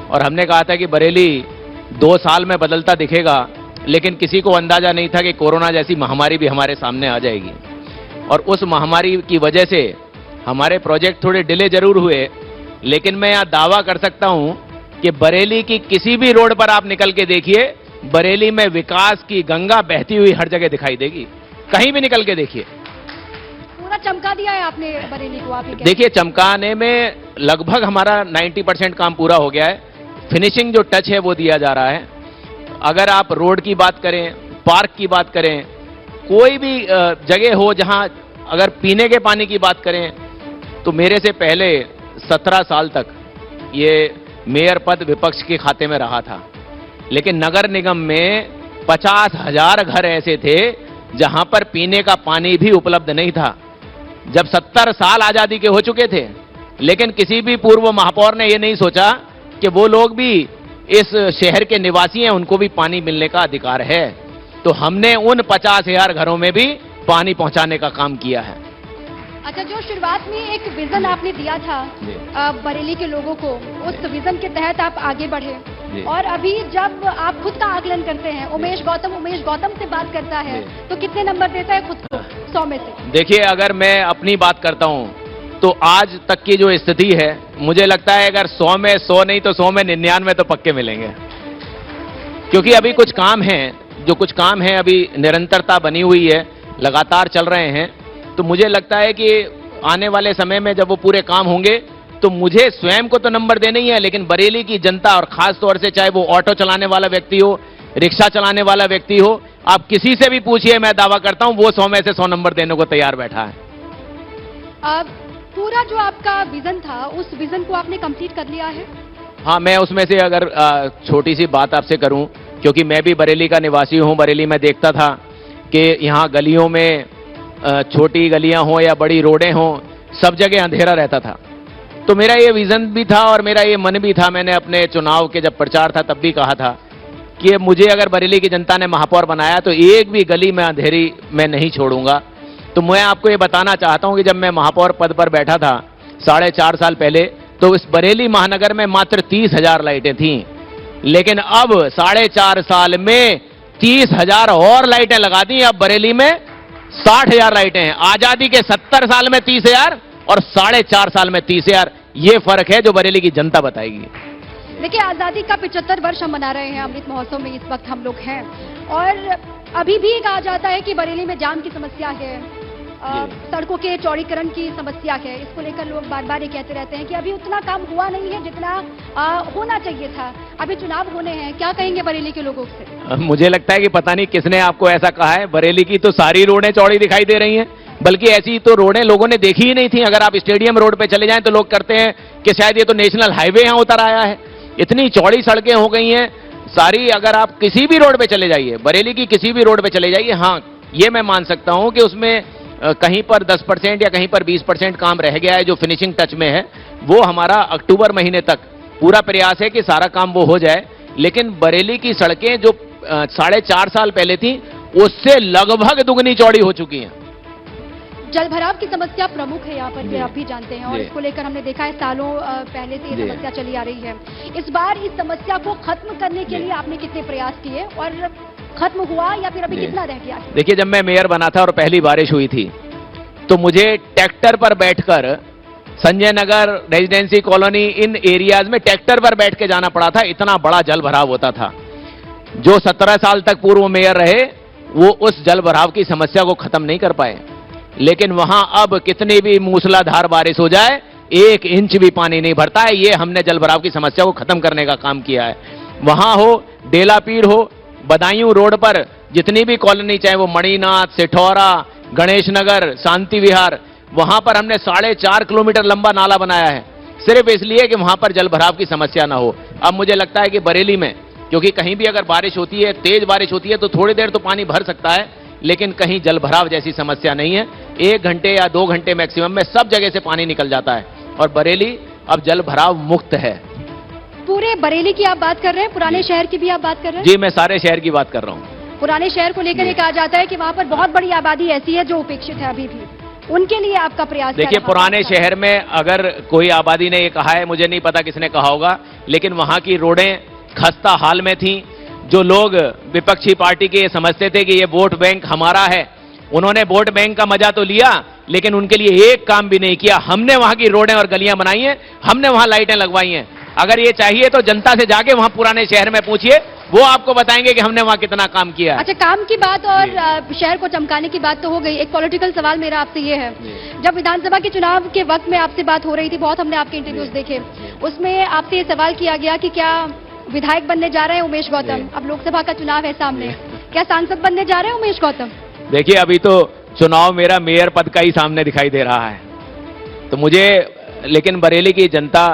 और हमने कहा था कि बरेली 2 साल में बदलता दिखेगा, लेकिन किसी को अंदाजा नहीं था कि कोरोना जैसी महामारी भी हमारे सामने आ जाएगी। और उस महामारी की वजह से हमारे प्रोजेक्ट थोड़े डिले जरूर हुए, लेकिन मैं यहां दावा कर सकता हूं कि बरेली की किसी भी रोड पर आप निकल के देखिए, बरेली में विकास की गंगा बहती हुई हर जगह दिखाई देगी। कहीं भी निकल के देखिए। पूरा चमका दिया है आपने बरेली को, आप ये देखिए, चमकाने में लगभग हमारा 90% काम पूरा हो गया है। फिनिशिंग जो टच है वो दिया जा रहा है। अगर आप रोड की बात करें, पार्क की बात करें, कोई भी जगह हो जहां, अगर पीने के पानी की बात करें, तो मेरे से पहले 17 साल तक ये मेयर पद विपक्ष के खाते में रहा था, लेकिन नगर निगम में 50,000 घर ऐसे थे जहां पर पीने का पानी भी उपलब्ध नहीं था। जब 70 साल आजादी के हो चुके थे, लेकिन किसी भी पूर्व महापौर ने यह नहीं सोचा कि वो लोग भी इस शहर के निवासी हैं, उनको भी पानी मिलने का अधिकार है। तो हमने उन 50,000 घरों में भी पानी पहुंचाने का काम किया है। अच्छा, जो शुरुआत में एक विजन आपने दिया था बरेली के लोगों को, उस विजन के तहत आप आगे बढ़े, और अभी जब आप खुद का आकलन करते हैं, उमेश गौतम से बात करता है, तो कितने नंबर देता है खुद को 100 में से? देखिए, अगर मैं अपनी बात करता हूं तो आज तक की जो स्थिति है, मुझे लगता है अगर 100 में 100 नहीं तो 100 में 99 तो पक्के मिलेंगे। क्योंकि अभी कुछ काम है, अभी निरंतरता बनी हुई है, लगातार चल रहे हैं। तो मुझे लगता है कि आने वाले समय में जब वो पूरे काम होंगे तो मुझे स्वयं को तो नंबर देना ही है, लेकिन बरेली की जनता, और खास तौर से चाहे वो ऑटो चलाने वाला व्यक्ति हो, रिक्शा चलाने वाला व्यक्ति हो, आप किसी से भी पूछिए, मैं दावा करता हूं वो 100 में से 100 नंबर देने को तैयार बैठा है। पूरा जो आपका विजन था, उस विजन को आपने कंप्लीट कर लिया है? हाँ, मैं उसमें से अगर छोटी सी बात आपसे करूं, क्योंकि मैं भी बरेली का निवासी हूं, बरेली में देखता था कि यहां गलियों में, छोटी गलियां हो या बड़ी रोडें हो, सब जगह अंधेरा रहता था। तो मेरा ये विजन भी था और मेरा ये मन भी था, मैंने अपने चुनाव के जब प्रचार था तब भी कहा था कि मुझे अगर बरेली की जनता ने महापौर बनाया तो एक भी गली में अंधेरी मैं नहीं छोड़ूंगा। तो मैं आपको ये बताना चाहता हूं कि जब मैं महापौर पद पर बैठा था 4.5 साल पहले, तो इस बरेली महानगर में मात्र 30,000 लाइटें थीं, लेकिन अब 4.5 साल में 30,000 और लाइटें लगा दी। अब बरेली में 60,000 लाइटें हैं। आजादी के 70 साल में 30,000 और 4.5 साल में 30,000, ये फर्क है जो बरेली की जनता बताएगी। देखिए, आजादी का 75 वर्ष हम मना रहे हैं, अमृत महोत्सव में इस वक्त हम लोग हैं, और अभी भी कहा जाता है कि बरेली में जाम की समस्या है, सड़कों के चौड़ीकरण की समस्या है। इसको लेकर लोग बार बार ये कहते रहते हैं कि अभी उतना काम हुआ नहीं है जितना होना चाहिए था। अभी चुनाव होने हैं, क्या कहेंगे बरेली के लोगों से? मुझे लगता है कि पता नहीं किसने आपको ऐसा कहा है। बरेली की तो सारी रोडें चौड़ी दिखाई दे रही हैं, बल्कि ऐसी तो रोडें लोगों ने देखी ही नहीं थी। अगर आप स्टेडियम रोड पे चले जाएं तो लोग करते हैं कि शायद ये तो नेशनल हाईवे यहां उतर आया है। इतनी चौड़ी सड़कें हो गई हैं सारी। अगर आप किसी भी रोड पे चले जाइए, बरेली की किसी भी रोड पे चले जाइए, हाँ, ये मैं मान सकता हूं कि उसमें कहीं पर 10% या कहीं पर 20% काम रह गया है जो फिनिशिंग टच में है। वो हमारा अक्टूबर महीने तक पूरा प्रयास है कि सारा काम वो हो जाए। लेकिन बरेली की सड़कें जो 4.5 साल पहले थी, उससे लगभग दुगनी चौड़ी हो चुकी हैं। जल भराव की समस्या प्रमुख है यहाँ पर, ये आप भी जानते हैं, और इसको लेकर हमने देखा है सालों पहले से ये समस्या चली आ रही है। इस बार इस समस्या को खत्म करने के लिए आपने कितने प्रयास किए, और खत्म हुआ या फिर अभी कितना रह गया? देखिए, जब मैं मेयर बना था और पहली बारिश हुई थी तो मुझे ट्रैक्टर पर बैठकर संजय नगर, रेजिडेंसी कॉलोनी, इन एरियाज में ट्रैक्टर पर बैठ के जाना पड़ा था। इतना बड़ा जल भराव होता था। जो 17 साल तक पूर्व मेयर रहे वो उस जल भराव की समस्या को खत्म नहीं कर पाए, लेकिन वहां अब कितनी भी मूसलाधार बारिश हो जाए 1 इंच भी पानी नहीं भरता है। ये हमने जल भराव की समस्या को खत्म करने का काम किया है। वहां हो डेलापीर हो, बदायूं रोड पर जितनी भी कॉलोनी, चाहे वो मणिनाथ, सिठौरा, गणेश नगर, शांति विहार, वहां पर हमने 4.5 किलोमीटर लंबा नाला बनाया है, सिर्फ इसलिए कि वहां पर जल भराव की समस्या ना हो। अब मुझे लगता है कि बरेली में, क्योंकि कहीं भी अगर बारिश होती है, तेज बारिश होती है, तो थोड़ी देर तो पानी भर सकता है, लेकिन कहीं जल भराव जैसी समस्या नहीं है। 1 घंटे या 2 घंटे मैक्सिमम में सब जगह से पानी निकल जाता है, और बरेली अब जल भराव मुक्त है। पूरे बरेली की आप बात कर रहे हैं, पुराने शहर की भी आप बात कर रहे हैं? जी, मैं सारे शहर की बात कर रहा हूँ। पुराने शहर को लेकर ये कहा जाता है कि वहां पर बहुत बड़ी आबादी ऐसी है जो उपेक्षित है अभी भी। उनके लिए आपका प्रयास क्या देखिए, रहा? पुराने शहर में अगर कोई आबादी ने ये कहा है, मुझे नहीं पता किसने कहा होगा, लेकिन वहां की रोडें खस्ता हाल में थी। जो लोग विपक्षी पार्टी के ये समझते थे कि ये वोट बैंक हमारा है, उन्होंने वोट बैंक का मजा तो लिया, लेकिन उनके लिए एक काम भी नहीं किया। हमने वहां की रोडें और गलियां बनाई हैं, हमने वहां लाइटें लगवाई हैं। अगर ये चाहिए तो जनता से जाके वहां पुराने शहर में पूछिए, वो आपको बताएंगे कि हमने वहां कितना काम किया है। अच्छा, काम की बात और शहर को चमकाने की बात तो हो गई। एक पॉलिटिकल सवाल मेरा आपसे ये है, जब विधानसभा के चुनाव के वक्त में आपसे बात हो रही थी, बहुत हमने आपके इंटरव्यूज देखे, उसमें आपसे ये सवाल किया गया कि क्या विधायक बनने जा रहे हैं उमेश गौतम? अब लोकसभा का चुनाव है सामने, क्या सांसद बनने जा रहे हैं उमेश गौतम? देखिए, अभी तो चुनाव मेरा मेयर पद का ही सामने दिखाई दे रहा है, तो मुझे, लेकिन बरेली की जनता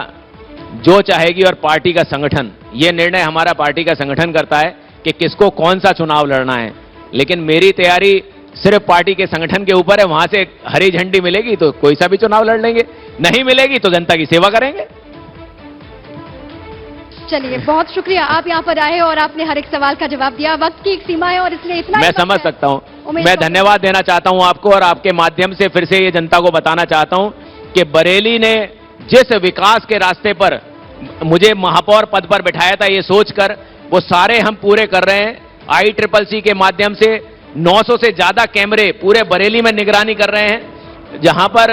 जो चाहेगी और पार्टी का संगठन, ये निर्णय हमारा पार्टी का संगठन करता है कि किसको कौन सा चुनाव लड़ना है। लेकिन मेरी तैयारी सिर्फ पार्टी के संगठन के ऊपर है। वहां से हरी झंडी मिलेगी तो कोई सा भी चुनाव लड़ लेंगे, नहीं मिलेगी तो जनता की सेवा करेंगे। चलिए, बहुत शुक्रिया, आप यहाँ पर आए और आपने हर एक सवाल का जवाब दिया। वक्त की एक सीमा है और इसलिए इतना मैं समझ सकता हूं। मैं धन्यवाद देना चाहता हूं आपको, और आपके माध्यम से फिर से ये जनता को बताना चाहता हूं कि बरेली ने जिस विकास के रास्ते पर मुझे महापौर पद पर बिठाया था, ये सोचकर, वो सारे हम पूरे कर रहे हैं। ICCC के माध्यम से 900 से ज्यादा कैमरे पूरे बरेली में निगरानी कर रहे हैं, जहां पर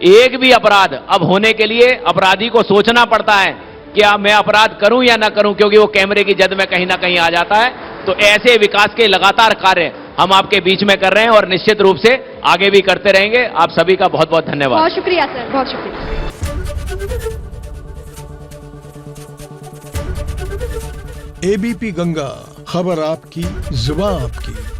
एक भी अपराध अब होने के लिए अपराधी को सोचना पड़ता है कि मैं अपराध करूं या ना करूं, क्योंकि वो कैमरे की जद में कहीं ना कहीं आ जाता है। तो ऐसे विकास के लगातार कार्य हम आपके बीच में कर रहे हैं और निश्चित रूप से आगे भी करते रहेंगे। आप सभी का बहुत बहुत धन्यवाद। बहुत शुक्रिया सर, बहुत शुक्रिया। ABP गंगा, खबर आपकी, जुबान आपकी।